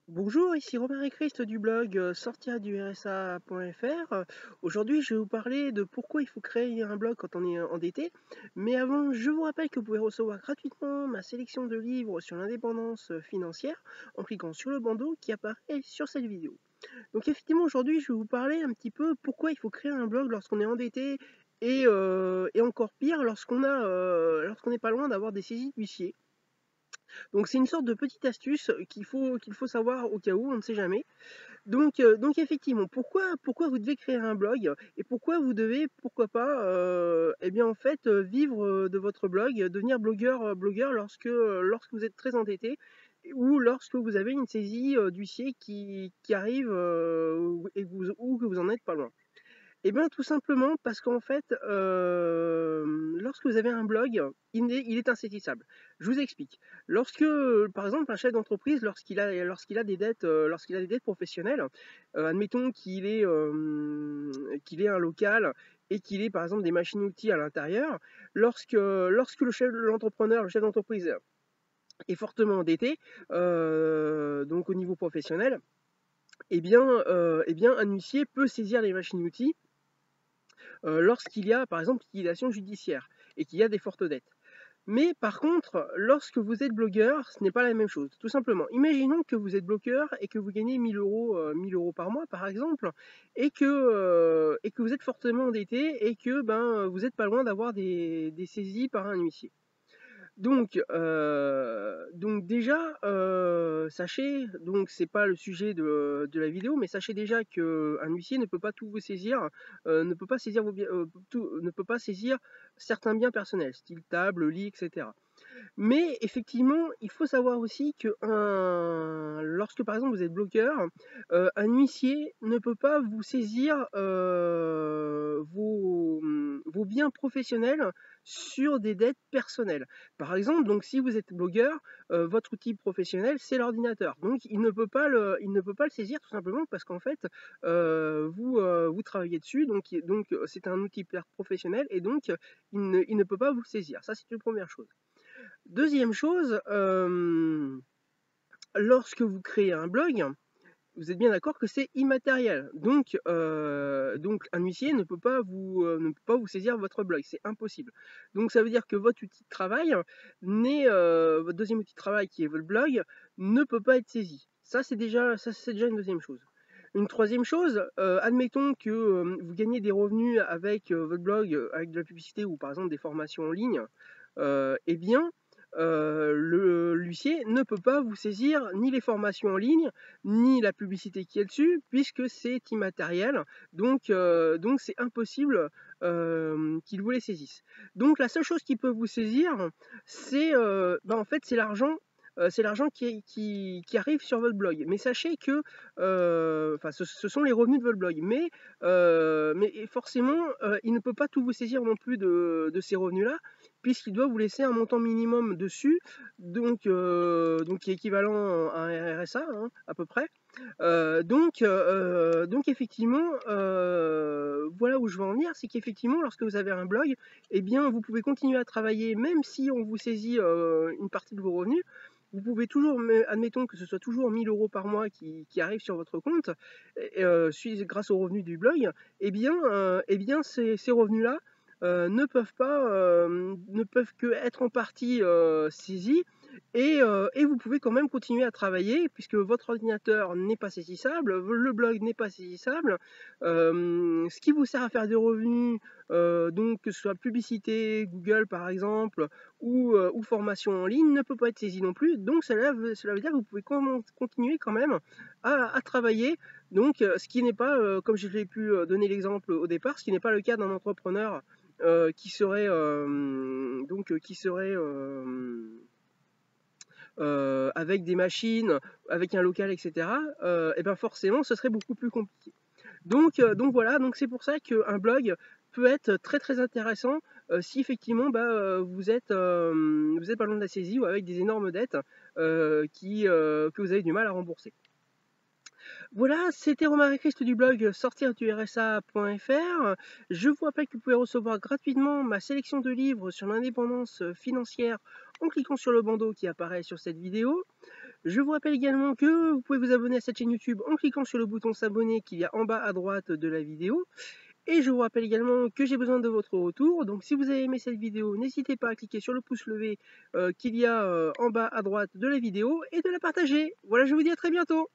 Bonjour, ici Romain Christ du blog sortir-du-rsa.fr. Aujourd'hui, je vais vous parler de pourquoi il faut créer un blog quand on est endetté. Mais avant, je vous rappelle que vous pouvez recevoir gratuitement ma sélection de livres sur l'indépendance financière en cliquant sur le bandeau qui apparaît sur cette vidéo. Donc effectivement, aujourd'hui, je vais vous parler un petit peu pourquoi il faut créer un blog lorsqu'on est endetté et encore pire lorsqu'on n'est pas loin d'avoir des saisies d'huissier. Donc c'est une sorte de petite astuce qu'il faut savoir au cas où, on ne sait jamais. Donc effectivement, pourquoi vous devez créer un blog et pourquoi vous devez, pourquoi pas, eh bien en fait, vivre de votre blog, devenir blogueur lorsque vous êtes très endetté ou lorsque vous avez une saisie d'huissier qui arrive ou que vous en êtes pas loin. Eh bien, tout simplement parce qu'en fait, lorsque vous avez un blog, il est insaisissable. Je vous explique. Lorsque, par exemple, un chef d'entreprise, lorsqu'il a des dettes, professionnelles, admettons qu'il ait un local et qu'il ait, par exemple, des machines-outils à l'intérieur, lorsque le chef d'entreprise est fortement endetté, donc au niveau professionnel, un huissier peut saisir les machines-outils lorsqu'il y a, par exemple, liquidation judiciaire et qu'il y a des fortes dettes. Mais par contre, lorsque vous êtes blogueur, ce n'est pas la même chose. Tout simplement, imaginons que vous êtes blogueur et que vous gagnez 1000 € par mois, par exemple, et que vous êtes fortement endetté et que vous n'êtes pas loin d'avoir des saisies par un huissier. Donc déjà, sachez, donc c'est pas le sujet de la vidéo, mais sachez déjà qu'un huissier ne peut pas tout vous saisir, ne peut pas saisir vos biens, ne peut pas saisir certains biens personnels, style table, lit, etc. Mais effectivement, il faut savoir aussi que lorsque par exemple vous êtes bloqueur, un huissier ne peut pas vous saisir vos biens professionnels sur des dettes personnelles. Par exemple, donc si vous êtes blogueur, votre outil professionnel c'est l'ordinateur. Donc il ne peut pas le saisir tout simplement parce qu'en fait vous travaillez dessus, donc c'est un outil professionnel et donc il ne peut pas vous le saisir. Ça c'est une première chose. Deuxième chose, lorsque vous créez un blog, vous êtes bien d'accord que c'est immatériel. Donc un huissier ne peut pas vous saisir votre blog, c'est impossible. Donc ça veut dire que votre outil de travail votre deuxième outil de travail qui est votre blog ne peut pas être saisi. Ça c'est déjà une deuxième chose. Une troisième chose, admettons que vous gagnez des revenus avec votre blog, avec de la publicité ou par exemple des formations en ligne, eh bien, l'huissier ne peut pas vous saisir ni les formations en ligne, ni la publicité qui est dessus, puisque c'est immatériel, donc c'est impossible qu'il vous les saisisse. Donc la seule chose qui peut vous saisir, en fait, c'est l'argent qui arrive sur votre blog. Mais sachez que, ce sont les revenus de votre blog. Mais forcément, il ne peut pas tout vous saisir non plus de ces revenus-là, puisqu'il doit vous laisser un montant minimum dessus, donc qui est équivalent à un RSA, hein, à peu près. Donc effectivement, voilà où je veux en venir, c'est qu'effectivement, lorsque vous avez un blog, eh bien, vous pouvez continuer à travailler, même si on vous saisit une partie de vos revenus. Vous pouvez toujours, admettons que ce soit toujours 1000 € par mois qui arrivent sur votre compte, grâce aux revenus du blog, eh bien ces revenus-là ne peuvent que être en partie saisis et vous pouvez quand même continuer à travailler puisque votre ordinateur n'est pas saisissable, le blog n'est pas saisissable. Ce qui vous sert à faire des revenus, donc que ce soit publicité, Google par exemple, ou formation en ligne, ne peut pas être saisi non plus. Donc cela veut dire que vous pouvez continuer quand même à travailler. Donc ce qui n'est pas, comme je l'ai pu donner l'exemple au départ, ce qui n'est pas le cas d'un entrepreneur qui serait avec des machines, avec un local, etc., et ben forcément, ce serait beaucoup plus compliqué. Donc voilà, donc c'est pour ça qu'un blog peut être très très intéressant si effectivement vous êtes pas loin de la saisie ou avec des énormes dettes que vous avez du mal à rembourser. Voilà, c'était Romain Christ du blog sortir-du-rsa.fr. Je vous rappelle que vous pouvez recevoir gratuitement ma sélection de livres sur l'indépendance financière en cliquant sur le bandeau qui apparaît sur cette vidéo. Je vous rappelle également que vous pouvez vous abonner à cette chaîne YouTube en cliquant sur le bouton s'abonner qu'il y a en bas à droite de la vidéo. Et je vous rappelle également que j'ai besoin de votre retour. Donc si vous avez aimé cette vidéo, n'hésitez pas à cliquer sur le pouce levé qu'il y a en bas à droite de la vidéo et de la partager. Voilà, je vous dis à très bientôt.